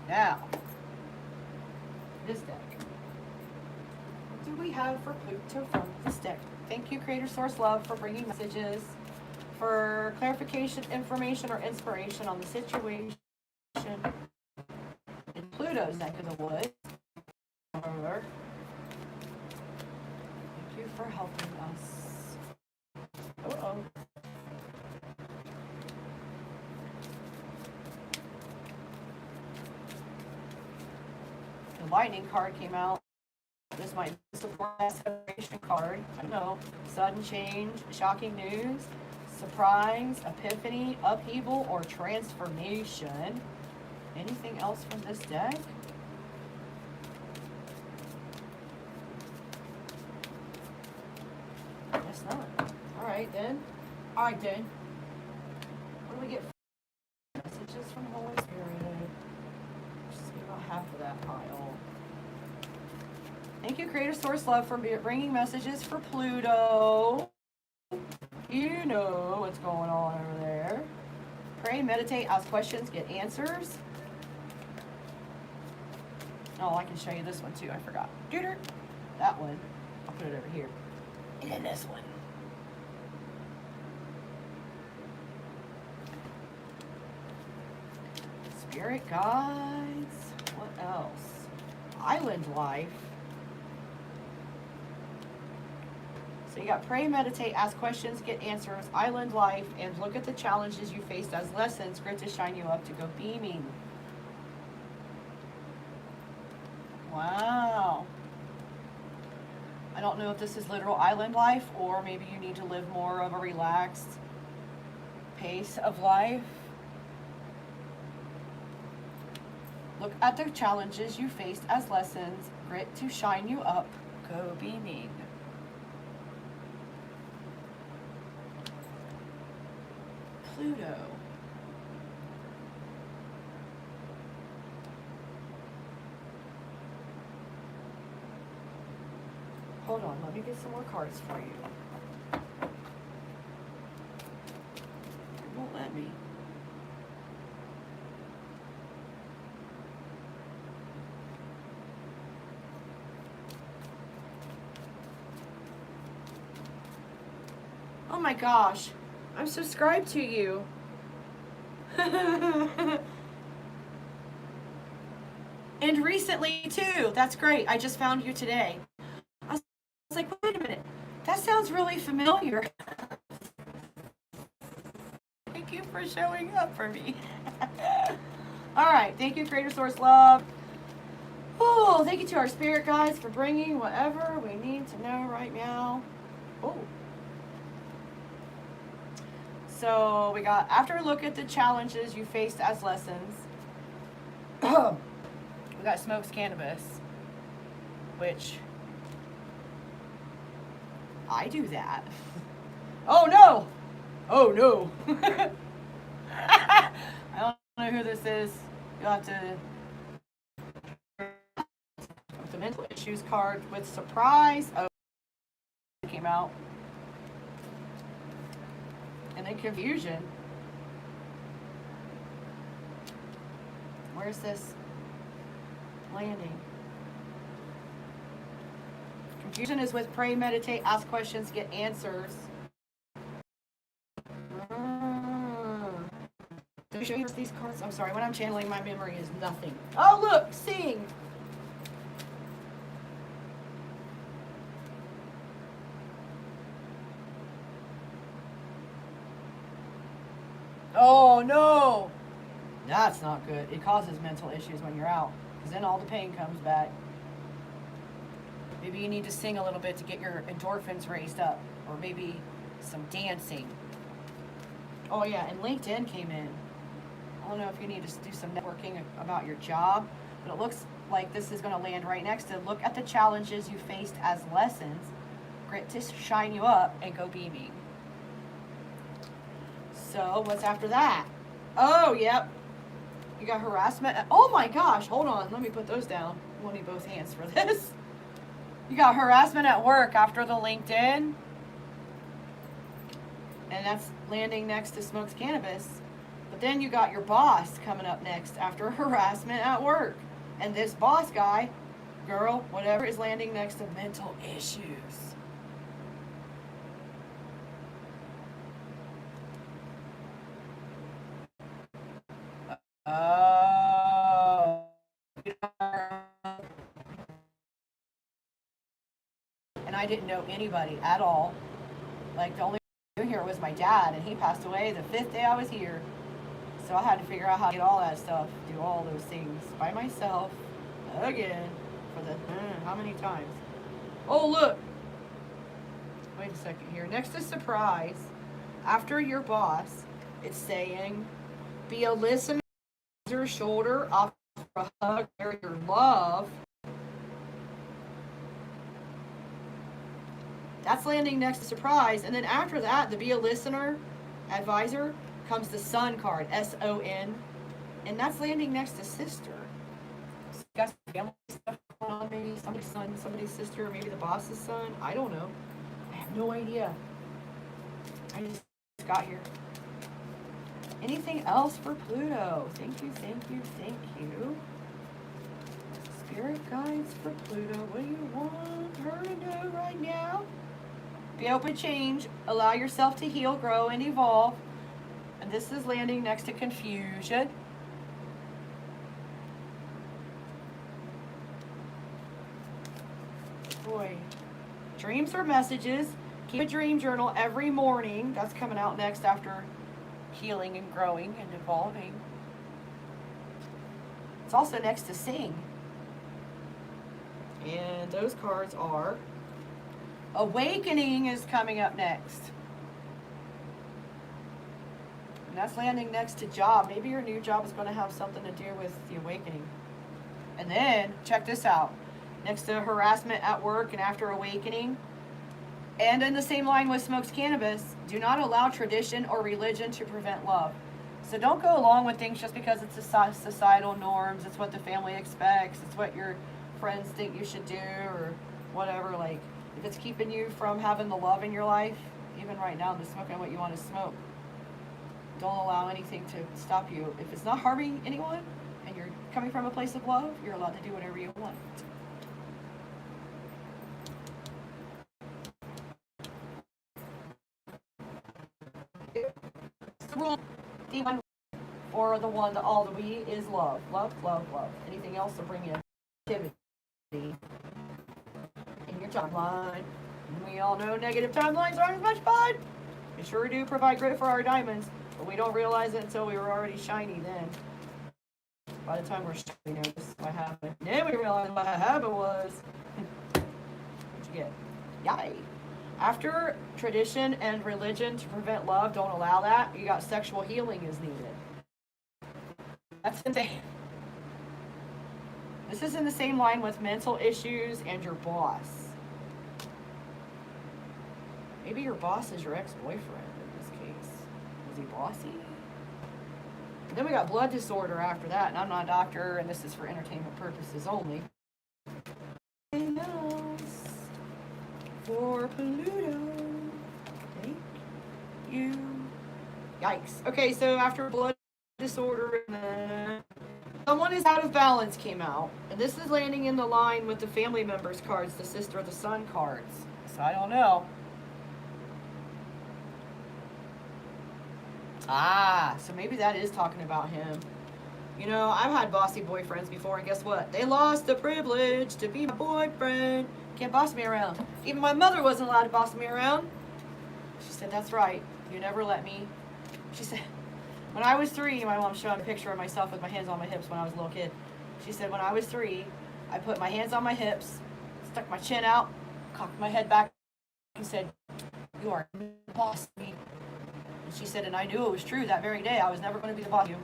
Now, this deck. What do we have for Pluto from this deck? Thank you, Creator Source Love, for bringing messages for clarification, information, or inspiration on the situation in Pluto's neck of the woods. Thank you for helping us. Uh-oh. The lightning card came out. This might be a separation card. I don't know. Sudden change, shocking news, surprise, epiphany, upheaval, or transformation. Anything else from this deck? Guess not. All right, then. All right, then. What do we get? Messages from Holy Spirit. Just be about half of that pile. Thank you, Creator Source Love, for bringing messages for Pluto. You know what's going on over there. Pray, meditate, ask questions, get answers. Oh, I can show you this one too. I forgot. That one. I'll put it over here. And then this one. Spirit guides. What else? Island life. So you got pray, meditate, ask questions, get answers, island life, and look at the challenges you faced as lessons, grit to shine you up to go beaming. Wow. I don't know if this is literal island life, or maybe you need to live more of a relaxed pace of life. Look at the challenges you faced as lessons, grit to shine you up, go beaming. Pluto. Hold on, let me get some more cards for you. It won't let me. Oh my gosh, I'm subscribed to you. And recently too. That's great. I just found you today. I was like, wait a minute. That sounds really familiar. Thank you for showing up for me. All right. Thank you, Creator Source Love. Oh, thank you to our spirit guides for bringing whatever we need to know right now. Oh. So we got, after a look at the challenges you faced as lessons, we got smokes cannabis, which I do that. Oh no! Oh no! I don't know who this is. You'll have to. The mental issues card with surprise. Oh, it came out. And then confusion. Where's this landing? Confusion is with pray, meditate, ask questions, get answers. Did I show you these cards? I'm sorry, when I'm channeling, my memory is nothing. Oh, look, sing. Oh no, that's not good. It causes mental issues when you're out, because then all the pain comes back. Maybe you need to sing a little bit to get your endorphins raised up, or maybe some dancing. Oh yeah, and LinkedIn came in. I don't know if you need to do some networking about your job, but it looks like this is going to land right next to look at the challenges you faced as lessons, grit to shine you up, and go beaming. So, what's after that? Oh, yep. You got harassment. Oh my gosh, hold on. Let me put those down. We'll need both hands for this. You got harassment at work after the LinkedIn. And that's landing next to smokes cannabis. But then you got your boss coming up next after harassment at work. And this boss guy, girl, whatever, is landing next to mental issues. And I didn't know anybody at all. Like, the only person here was my dad, and he passed away the 5th day I was here. So I had to figure out how to get all that stuff, do all those things by myself again for the how many times? Oh, look. Wait a second here. Next to surprise, after your boss, it's saying, be a listener, your shoulder, offer a hug, share your love. That's landing next to surprise. And then after that, the be a listener, Advisor comes the Sun card, S-O-N, and that's landing next to sister. So you got some family stuff going on, maybe somebody's son, somebody's sister, maybe the boss's son. I don't know. I have no idea. I just got here. Anything else for Pluto? Thank you, thank you, thank you. Spirit guides for Pluto. What do you want her to know right now? Be open to change. Allow yourself to heal, grow, and evolve. And this is landing next to confusion. Boy. Dreams or messages. Keep a dream journal every morning. That's coming out next after healing and growing and evolving. It's also next to sing. And those cards are awakening is coming up next. And that's landing next to job. Maybe your new job is going to have something to do with the awakening. And then, check this out. Next to harassment at work and after awakening, and in the same line with smokes cannabis, do not allow tradition or religion to prevent love. So don't go along with things just because it's societal norms, it's what the family expects, it's what your friends think you should do or whatever. Like, if it's keeping you from having the love in your life, even right now, just smoking what you want to smoke, don't allow anything to stop you. If it's not harming anyone and you're coming from a place of love, you're allowed to do whatever you want. Rule D1 or the one, all the we is love. Love, love, love. Anything else will bring you negativity in your timeline. And we all know negative timelines aren't as much fun. They sure do provide grit for our diamonds, but we don't realize it until we were already shiny then. By the time we're shiny, we notice what happened. Then we realize what happened was. What'd you get? Yay. After tradition and religion to prevent love, don't allow that. You got sexual healing is needed. That's insane. This is in the same line with mental issues and your boss. Maybe your boss is your ex-boyfriend in this case. Was he bossy? And then we got blood disorder after that, and I'm not a doctor, and this is for entertainment purposes only. Anything else for Pluto? Thank you. Yikes. Okay, so after blood disorder, someone is out of balance came out. And this is landing in the line with the family members cards, the sister of the sun cards. So I don't know. So maybe that is talking about him. You know, I've had bossy boyfriends before, and guess what? They lost the privilege to be my boyfriend. Can't boss me around. Even my mother wasn't allowed to boss me around. She said, that's right. You never let me. She said, when I was 3, my mom showed me a picture of myself with my hands on my hips when I was a little kid. She said, when I was 3, I put my hands on my hips, stuck my chin out, cocked my head back, and said, you are the boss of me. And she said, and I knew it was true that very day. I was never going to be the boss of you.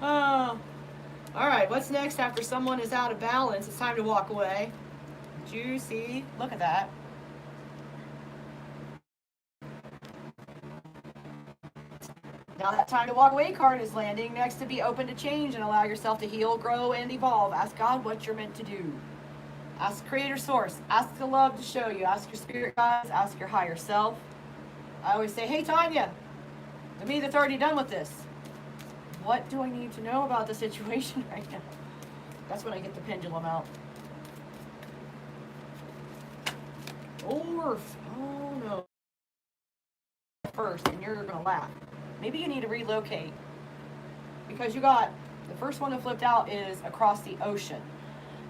Oh. All right, what's next after someone is out of balance? It's time to walk away. Juicy. Look at that. Now that time to walk away card is landing next to be open to change and allow yourself to heal, grow, and evolve. Ask God what you're meant to do. Ask Creator Source. Ask the love to show you. Ask your spirit guides. Ask your higher self. I always say, hey, Tanya, to me that's already done with this. What do I need to know about the situation right now? That's when I get the pendulum out. Or, oh no. First, and you're going to laugh. Maybe you need to relocate. Because you got, the first one that flipped out is across the ocean.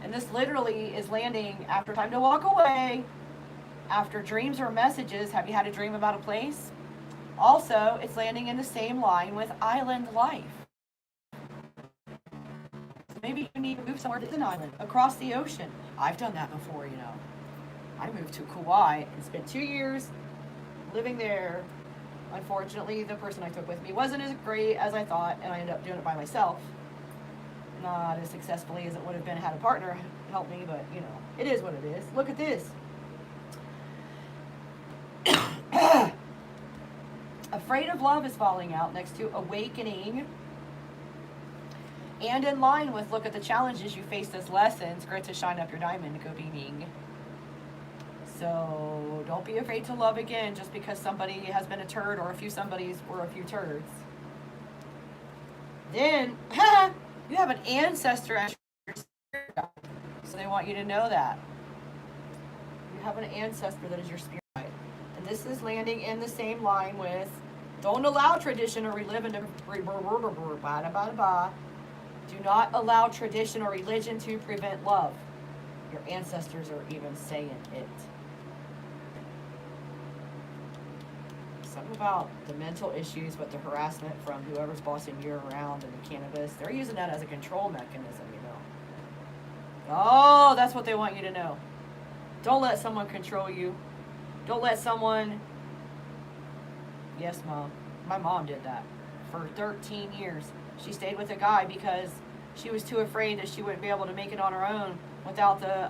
And this literally is landing after time to walk away, after dreams or messages. Have you had a dream about a place? Also, it's landing in the same line with island life. So maybe you need to move somewhere to an island, across the ocean. I've done that before, you know. I moved to Kauai and spent 2 years living there. Unfortunately, the person I took with me wasn't as great as I thought, and I ended up doing it by myself. Not as successfully as it would have been had a partner help me, but, you know, it is what it is. Look at this. Afraid of love is falling out next to awakening. And in line with look at the challenges you faced as lessons, grit to shine up your diamond, go beaming. So don't be afraid to love again just because somebody has been a turd or a few somebodies or a few turds. Then you have an ancestor as your spirit guide. So they want you to know that. You have an ancestor that is your spirit guide. And this is landing in the same line with don't allow tradition or religion to do not allow tradition or religion to prevent love. Your ancestors are even saying it. Something about the mental issues with the harassment from whoever's bossing you around and the cannabis. They're using that as a control mechanism, you know. Oh, that's what they want you to know. Don't let someone control you. Don't let someone... Yes, Mom. My mom did that for 13 years. She stayed with a guy because she was too afraid that she wouldn't be able to make it on her own without the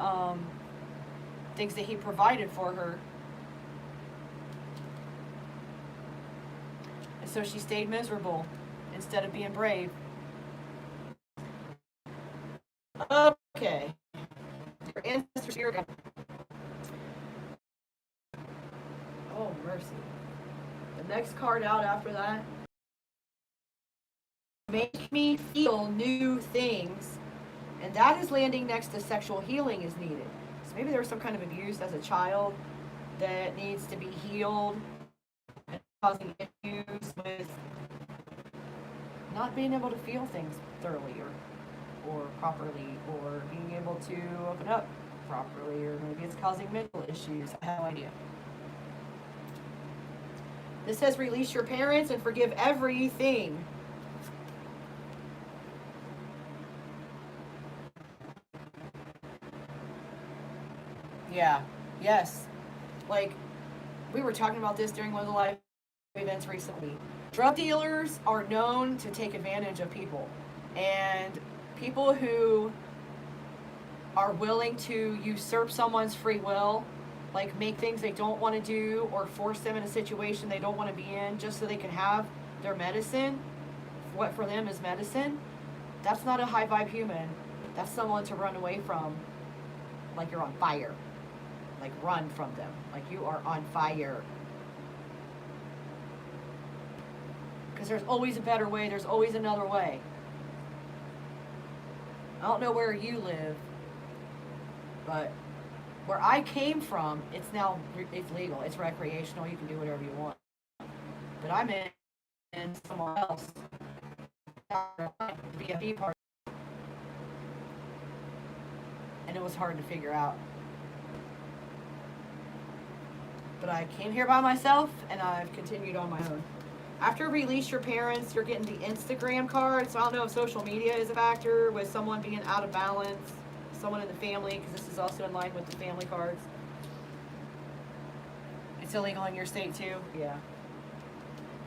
things that he provided for her. And so she stayed miserable instead of being brave. Okay. Your ancestors here. Oh, mercy. The next card out after that. Make me feel new things. And that is landing next to sexual healing is needed. So maybe there was some kind of abuse as a child that needs to be healed and causing issues with not being able to feel things thoroughly or properly or being able to open up properly, or maybe it's causing mental issues. I have no idea. This says release your parents and forgive everything. Yeah, yes. Like, we were talking about this during one of the live events recently. Drug dealers are known to take advantage of people. And people who are willing to usurp someone's free will, like make things they don't want to do or force them in a situation they don't want to be in just so they can have their medicine, what for them is medicine, that's not a high vibe human. That's someone to run away from, like you're on fire. Like run from them, like you are on fire. Because there's always a better way, there's always another way. I don't know where you live, but where I came from, it's legal, it's recreational, you can do whatever you want. But I'm in somewhere else, the BFE part, and it was hard to figure out. But I came here by myself, and I've continued on my own. After release your parents, you're getting the Instagram card. So I don't know if social media is a factor with someone being out of balance, someone in the family, because this is also in line with the family cards. It's illegal in your state too? Yeah.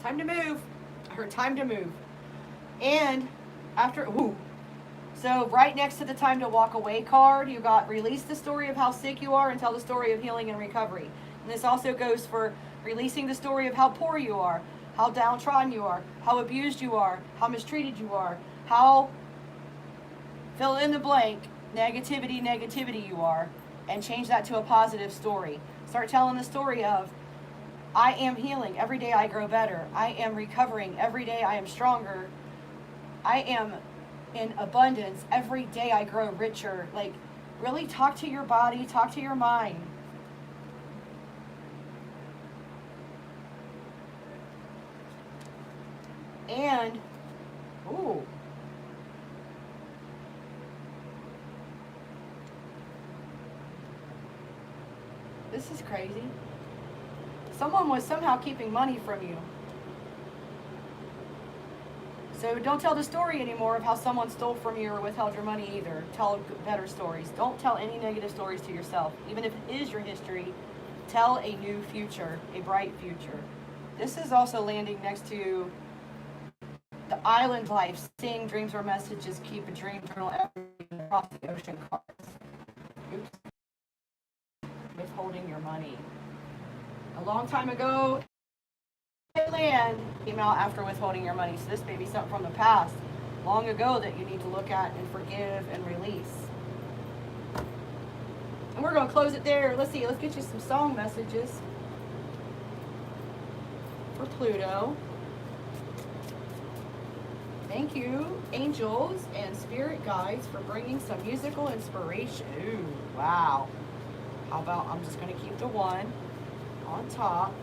Time to move. I heard time to move. And after, so right next to the time to walk away card, you got release the story of how sick you are and tell the story of healing and recovery. And this also goes for releasing the story of how poor you are, how downtrodden you are, how abused you are, how mistreated you are, how fill in the blank, negativity you are, and change that to a positive story. Start telling the story of, I am healing, every day I grow better. I am recovering, every day I am stronger. I am in abundance, every day I grow richer. Like, really talk to your body, talk to your mind. And, this is crazy. Someone was somehow keeping money from you. So don't tell the story anymore of how someone stole from you or withheld your money either. Tell better stories. Don't tell any negative stories to yourself. Even if it is your history, tell a new future, a bright future. This is also landing next to the island life, seeing dreams or messages, keep a dream journal across the ocean cards. Oops. Withholding your money. A long time ago, land came out after withholding your money. So this may be something from the past, long ago, that you need to look at and forgive and release. And we're going to close it there. Let's see. Let's get you some song messages for Pluto. Thank you, angels and spirit guides, for bringing some musical inspiration. Ooh, wow. How about I'm just going to keep the one on top.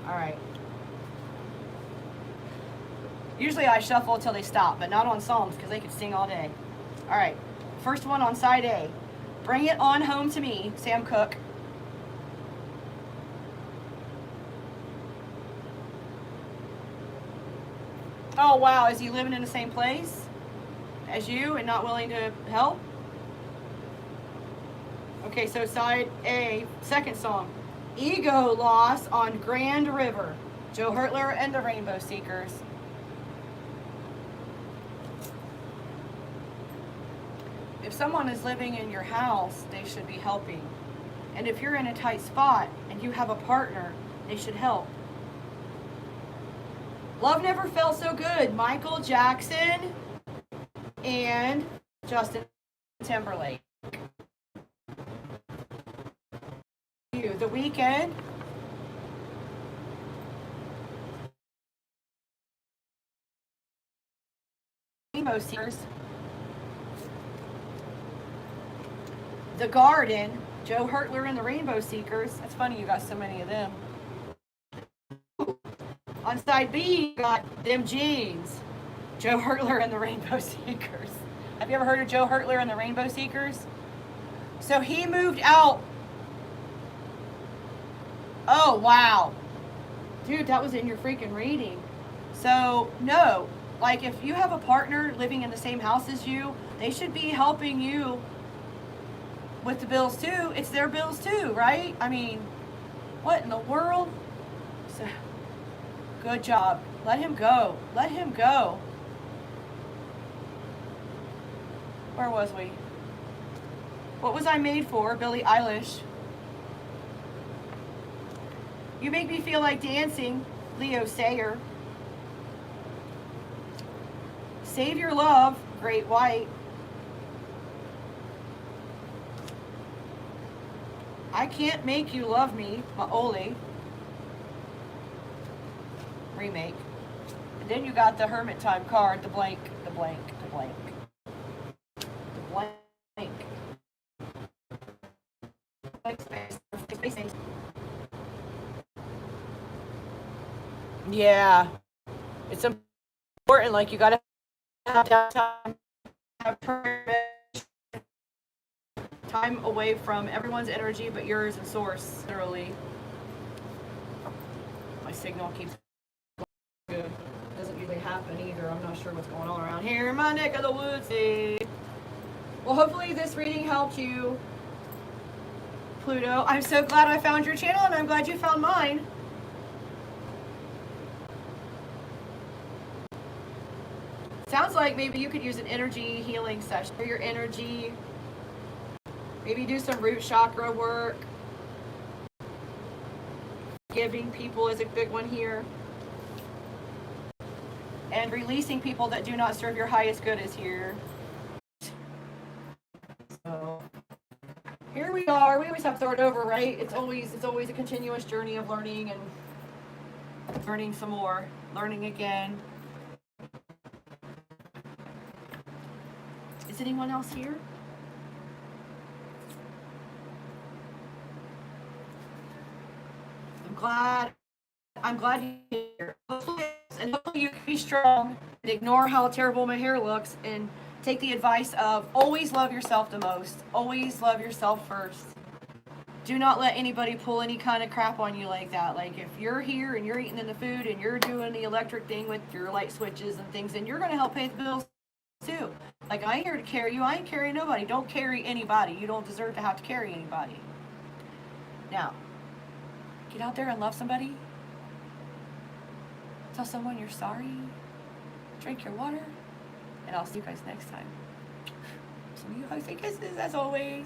All right. Usually I shuffle until they stop, but not on Psalms because they could sing all day. All right. First one on side A. Bring it on home to me, Sam Cooke. Oh, wow. Is he living in the same place as you and not willing to help? Okay, so side A, second song. Ego Loss on Grand River. Joe Hertler and the Rainbow Seekers. If someone is living in your house, they should be helping. And if you're in a tight spot and you have a partner, they should help. Love never felt so good. Michael Jackson and Justin Timberlake. The Weeknd. Rainbow Seekers. The Garden. Joe Hertler and the Rainbow Seekers. That's funny you got so many of them. On side B, you got Them Jeans. Joe Hertler and the Rainbow Seekers. Have you ever heard of Joe Hertler and the Rainbow Seekers? So he moved out. Oh, wow. Dude, that was in your freaking reading. So, no. Like, if you have a partner living in the same house as you, they should be helping you with the bills, too. It's their bills, too, right? I mean, what in the world? So, good job. Let him go. Let him go. Where was we? What was I made for? Billie Eilish. You make me feel like dancing, Leo Sayer. Save your love, Great White. I can't make you love me, Maoli. Remake. And then you got the Hermit Time card, the blank, the blank, the blank. The blank. Blank space. Blank space. Yeah, it's important. Like, you gotta have downtime, have time away from everyone's energy but yours and source. Literally, my signal keeps good. Doesn't usually happen either. I'm not sure what's going on around here in my neck of the woods. Well, hopefully this reading helped you, Pluto. I'm so glad I found your channel, and I'm glad you found mine. Sounds like maybe you could use an energy healing session for your energy. Maybe do some root chakra work. Giving people is a big one here. And releasing people that do not serve your highest good is here. So here we are. We always have to start over, right? It's always a continuous journey of learning and learning some more, learning again. Is anyone else here? I'm glad you're here. And hopefully you can be strong and ignore how terrible my hair looks and take the advice of always love yourself the most. Always love yourself first. Do not let anybody pull any kind of crap on you like that. Like, if you're here and you're eating in the food and you're doing the electric thing with your light switches and things, and you're going to help pay the bills too. Like, I ain't here to carry you. I ain't carrying nobody. Don't carry anybody. You don't deserve to have to carry anybody. Now, get out there and love somebody. Tell someone you're sorry. Drink your water. And I'll see you guys next time. Some of you hugs and kisses as always.